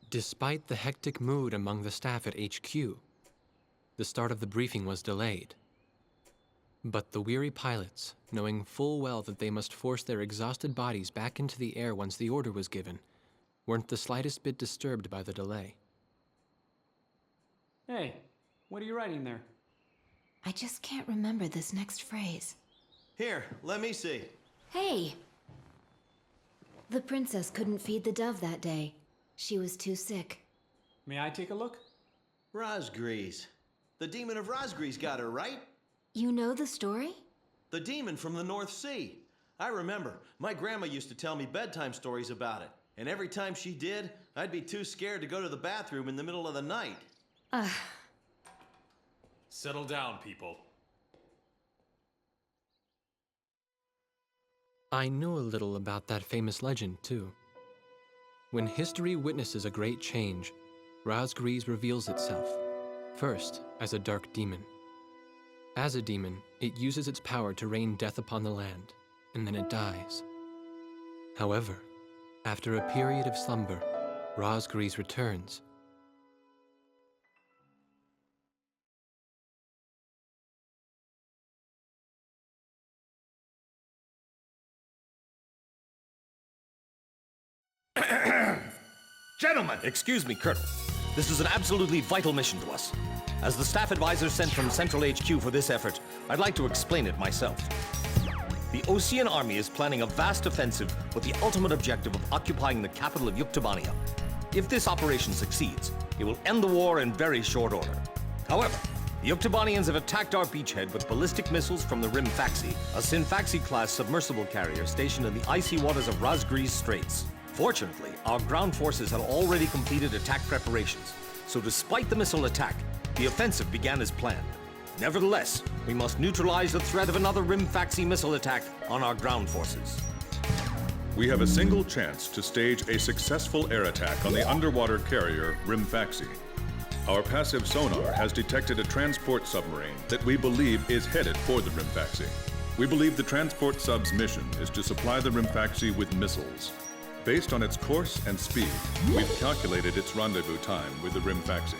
Despite the hectic mood among the staff at HQ, the start of the briefing was delayed. But the weary pilots, knowing full well that they must force their exhausted bodies back into the air once the order was given, weren't the slightest bit disturbed by the delay. Hey, what are you writing there? I just can't remember this next phrase. Here, let me see. Hey! The princess couldn't feed the dove that day. She was too sick. May I take a look? Razgriz. The demon of Razgriz got her, right? You know the story? The demon from the North Sea. I remember. My grandma used to tell me bedtime stories about it. And every time she did, I'd be too scared to go to the bathroom in the middle of the night. Settle down, people. I know a little about that famous legend, too. When history witnesses a great change, Razgriz reveals itself, first as a dark demon. As a demon, it uses its power to rain death upon the land, and then it dies. However, after a period of slumber, Razgriz returns. Gentlemen! Excuse me, Colonel. This is an absolutely vital mission to us. As the staff advisor sent from Central HQ for this effort, I'd like to explain it myself. The Osean army is planning a vast offensive with the ultimate objective of occupying the capital of Yuktobania. If this operation succeeds, it will end the war in very short order. However, the Yuktobanians have attacked our beachhead with ballistic missiles from the Hrimfaksi, a Sinfaxi-class submersible carrier stationed in the icy waters of Razgriz Straits. Fortunately, our ground forces had already completed attack preparations, so despite the missile attack, the offensive began as planned. Nevertheless, we must neutralize the threat of another Hrimfaksi missile attack on our ground forces. We have a single chance to stage a successful air attack on the underwater carrier Hrimfaksi. Our passive sonar has detected a transport submarine that we believe is headed for the Hrimfaksi. We believe the transport sub's mission is to supply the Hrimfaksi with missiles. Based on its course and speed, we've calculated its rendezvous time with the Hrimfaksi.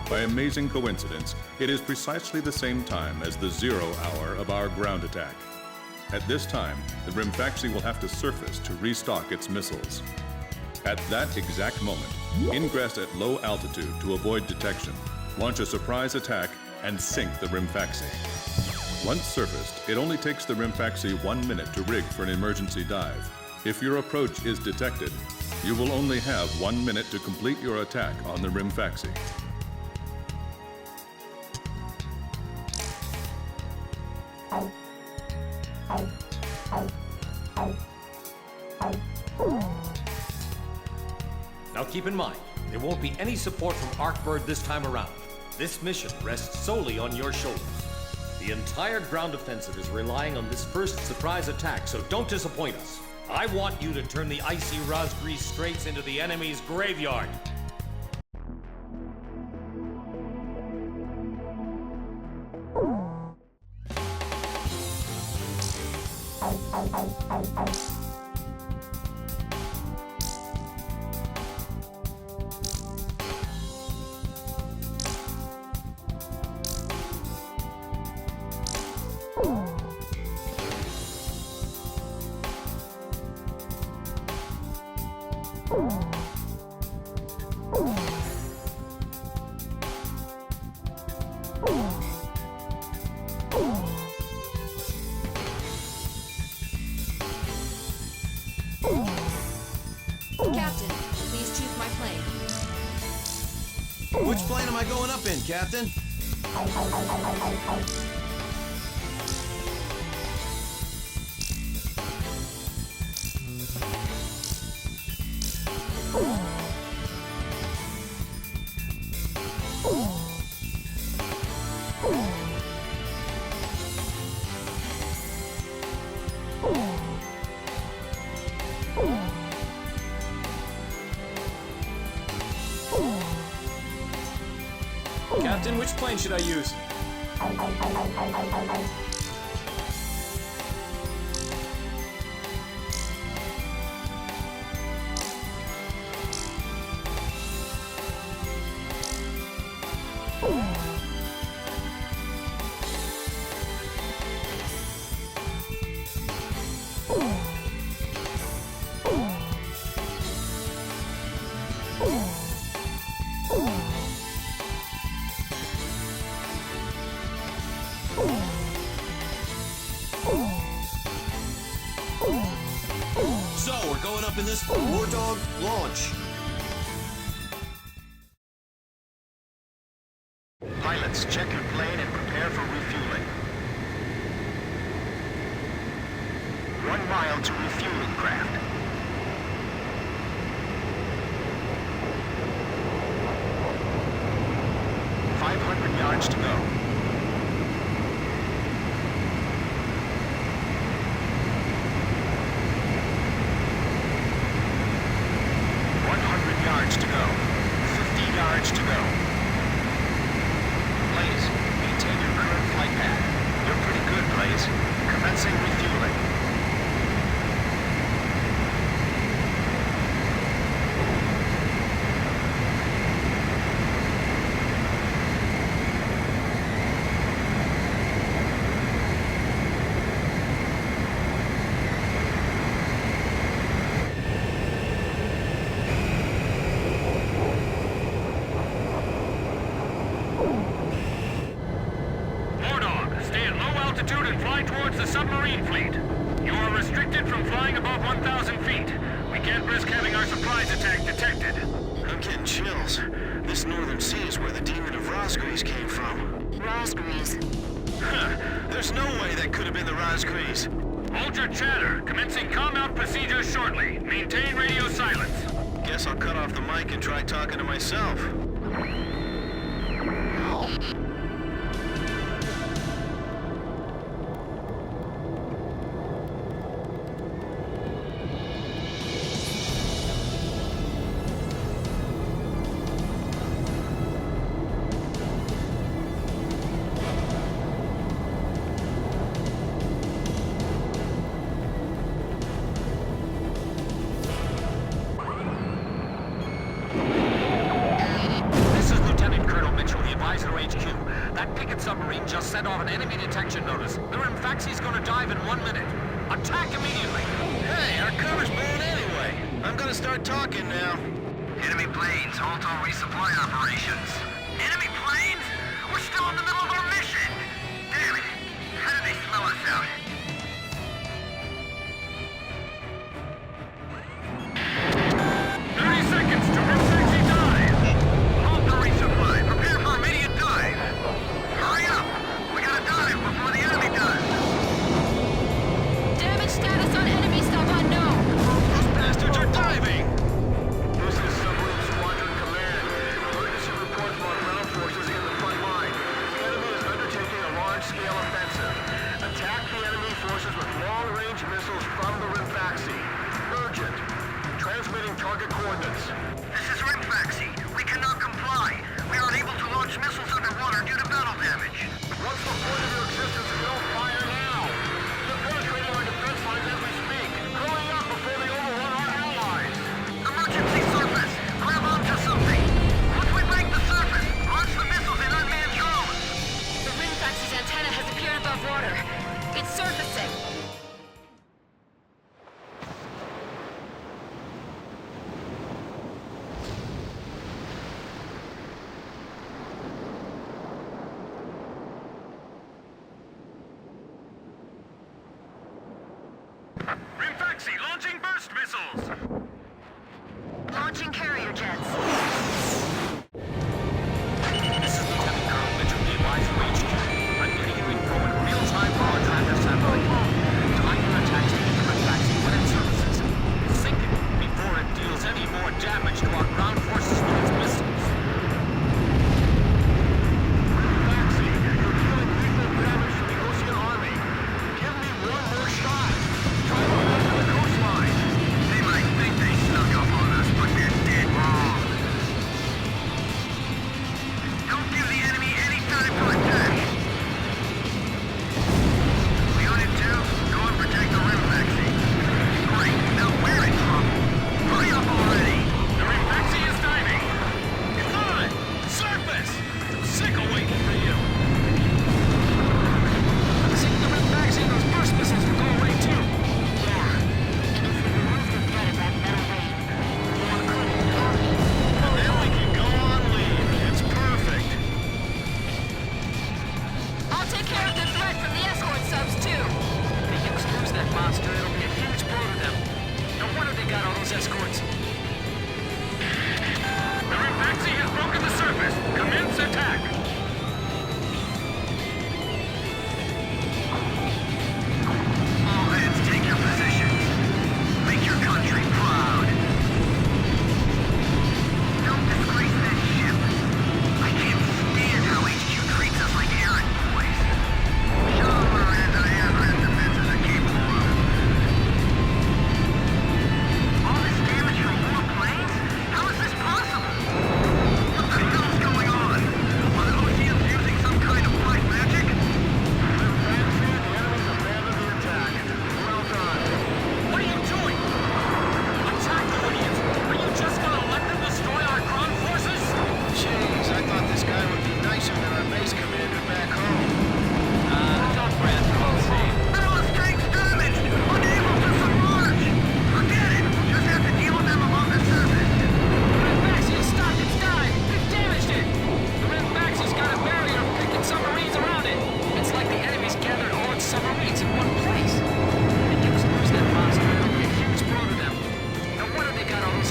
By amazing coincidence, it is precisely the same time as the 0 hour of our ground attack. At this time, the Hrimfaksi will have to surface to restock its missiles. At that exact moment, ingress at low altitude to avoid detection, launch a surprise attack, and sink the Hrimfaksi. Once surfaced, it only takes the Hrimfaksi 1 minute to rig for an emergency dive. If your approach is detected, you will only have 1 minute to complete your attack on the Hrimfaksi. Now keep in mind, there won't be any support from Arkbird this time around. This mission rests solely on your shoulders. The entire ground offensive is relying on this first surprise attack, so don't disappoint us. I want you to turn the icy Razgriz Straits into the enemy's graveyard. Captain, please choose my plane. Which plane am I going up in, Captain? Captain, which plane should I use? So, we're going up in this War Dog launch. Pilots, check your plane and prepare for refueling. 1 mile to refueling craft. 500 yards to go. 100 yards to go. 50 yards to go. Blaze, maintain your current flight path. You're pretty good, Blaze. Commencing refueling. Altitude and fly towards the submarine fleet. You are restricted from flying above 1,000 feet. We can't risk having our surprise attack detected. I'm getting chills. This northern sea is where the demon of Razgriz came from. Razgriz. Huh. There's no way that could have been the Razgriz. Hold your chatter. Commencing combat procedures shortly. Maintain radio silence. Guess I'll cut off the mic and try talking to myself. Submarine just sent off an enemy detection notice. The Hrimfaxi's gonna dive in 1 minute. Attack immediately! Hey, our cover's blown anyway. I'm gonna start talking now. Enemy planes, halt all resupply operations. Enemy planes? We're still in the middle of our mission! Damn it! How did they smell us out? Seconds to Hrimfaxi dive! Halt the resupply. Prepare for immediate dive. Hurry up! We gotta dive before the enemy does! Damage status on enemy sub unknown. Those bastards are diving! This is Submarine Squadron Command. Emergency report from our ground forces in the front line. The enemy is undertaking a large-scale offensive. Attack the enemy forces with long-range missiles from the Hrimfaxi. Urgent. Transmitting target coordinates. This is Hrimfaxi. We cannot comply. We are unable to launch missiles underwater due to battle damage. What's the point of your existence if you don't fire now? They're penetrating our defense lines as we speak. Hurry up before they overrun our allies. Emergency surface. Grab onto something. Once we break the surface, launch the missiles in unmanned drones. The Hrimfaxi's antenna has appeared above water. It's surfacing.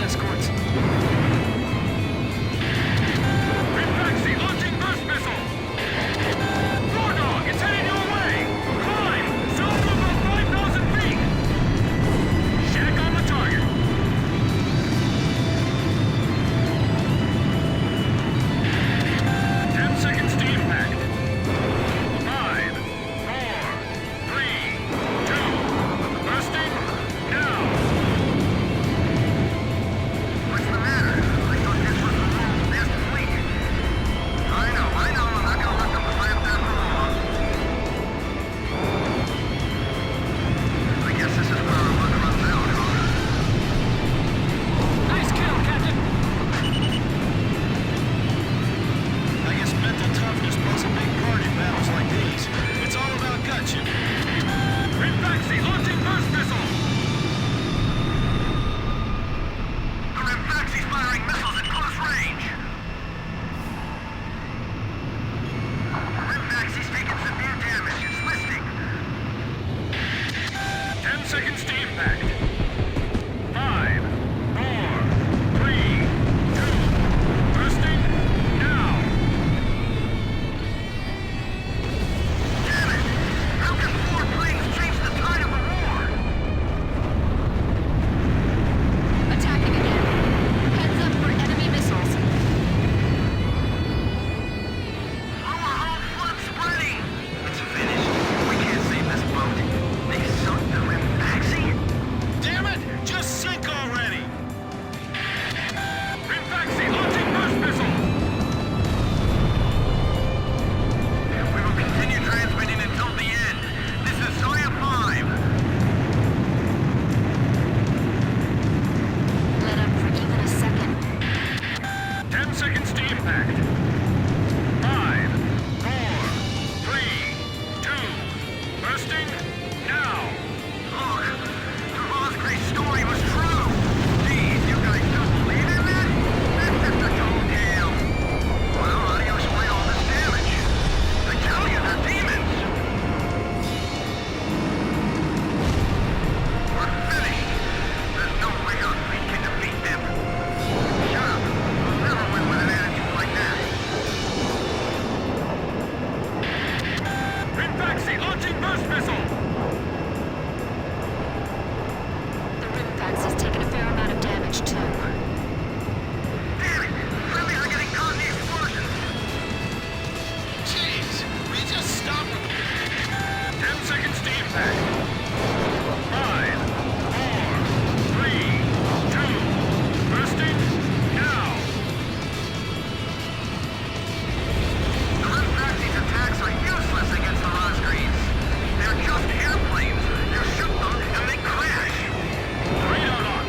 escorts. Hrimfaksi launching burst missile! War Dog, it's headed your way! Climb! Zone to about 5,000 feet! Shack on the target. 10 seconds to impact. 5, 4, 3, 2, bursting, now! What's the matter? I thought this was the world's best fleet. I know, I'm not gonna let them plant that wrong. I guess this is where our luck runs out, huh? Nice kill, Captain. I guess mental toughness plays a big part in battles like these. It's all about guts, you know. Hrimfaksi launching burst missile! The Hrimfaxi's firing missiles at close range! Hrimfaxi's taking severe damage. It's listing. 10 seconds to impact. 5, 4, 3, 2, bursting, now! Damn it! How can 4 planes change the tide of the war? Attacking again. Heads up for enemy missiles. Lower hull flood spreading! It's finished. We can't save this boat. They sunk the Hrimfaxi? Damn it! Just sink already! Hrimfaxi launching burst missile! We will continue transmitting until the end. This is Zoya 5. Let up for even a second. 10 seconds to impact. 5, 4, 3, 2, bursting, now! Look, the Razgriz story was true! Geez, you guys don't believe in that? That's just a total tale. Well, how do you explain all this damage? I tell you, they're demons! We're finished! There's no way our fleet can defeat them! Shut up! We'll never win with an attitude like that! Hrimfaxi launching burst missile! The Hrimfaxi's taken a fair amount of damage, too. Damn it! Friendlies are getting caught in the explosions! Jeez! We just stop them! 10 seconds to impact. 5, 4, 3, 2, bursting, now! The Hrimfaxi's attacks are useless against the Razgriz. They're just airplanes. You shoot them and they crash. Radar lock.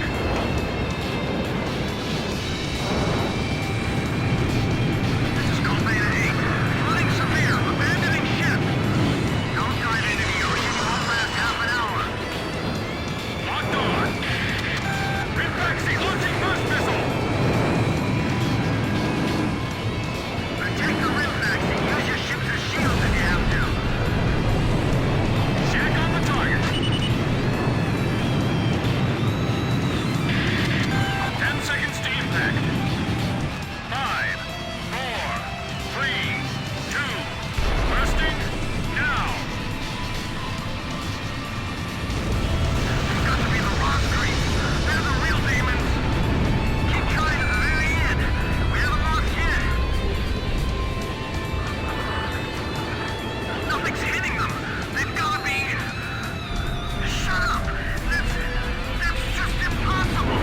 This is Combata 8. Flooding severe. Abandoning ship. Don't dive into the ocean. It won't last half an hour. Locked on. Hrimfaxi launching burst missile. Protect the Hrimfaxi. Use your ships as shields if you have to. Shack on the target. 10 seconds to impact. 5, 4, 3, 2, bursting, now! It's got to be the Razgriz. They're the real demons. Keep trying to the very end. We haven't lost yet. Nothing's hitting them. They've got to be... Shut up! That's just impossible!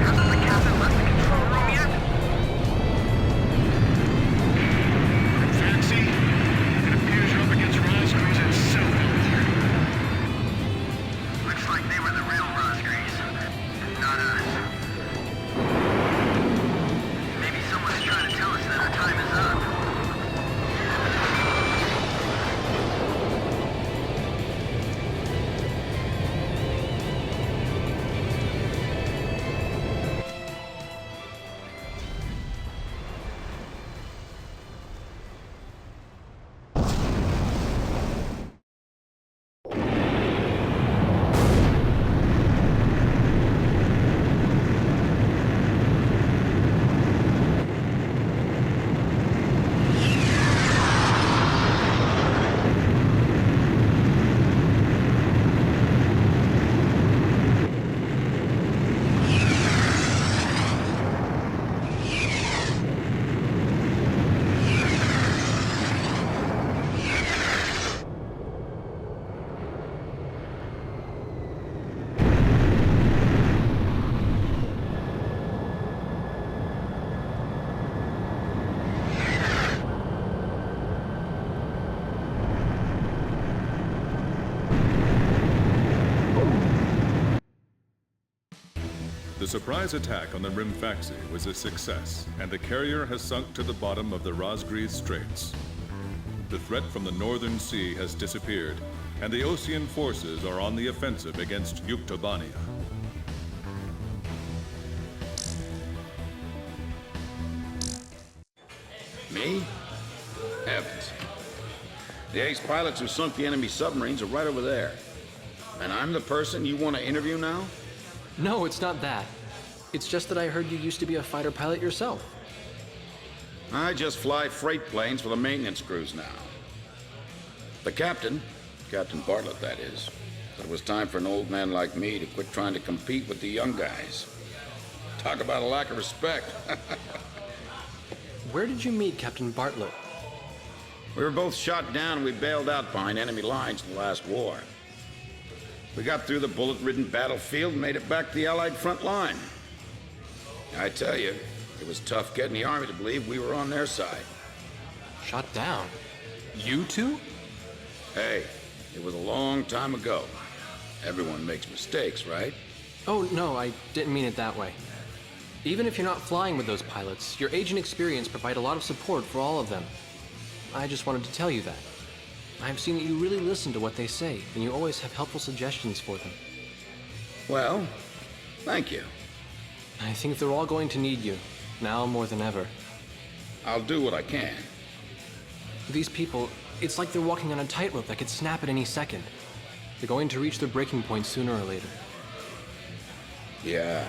Hasn't the captain left the control room yet? Hrimfaxi, it appears you're up against Razgriz itself. Looks like they were the real Razgriz, not us. Maybe someone's trying to tell us that our time is up. The surprise attack on the Hrimfaksi was a success, and the carrier has sunk to the bottom of the Razgriz Straits. The threat from the northern sea has disappeared, and the Osean forces are on the offensive against Yuktobania. Me? Heavens. The ace pilots who sunk the enemy submarines are right over there. And I'm the person you want to interview now? No, it's not that. It's just that I heard you used to be a fighter pilot yourself. I just fly freight planes for the maintenance crews now. The captain, Captain Bartlett that is, said it was time for an old man like me to quit trying to compete with the young guys. Talk about a lack of respect. Where did you meet Captain Bartlett? We were both shot down and we bailed out behind enemy lines in the last war. We got through the bullet-ridden battlefield and made it back to the Allied front line. I tell you, it was tough getting the Army to believe we were on their side. Shot down? You two? Hey, it was a long time ago. Everyone makes mistakes, right? Oh, no, I didn't mean it that way. Even if you're not flying with those pilots, your age and experience provide a lot of support for all of them. I just wanted to tell you that. I've seen that you really listen to what they say, and you always have helpful suggestions for them. Well, thank you. I think they're all going to need you, now more than ever. I'll do what I can. These people, it's like they're walking on a tightrope that could snap at any second. They're going to reach their breaking point sooner or later. Yeah.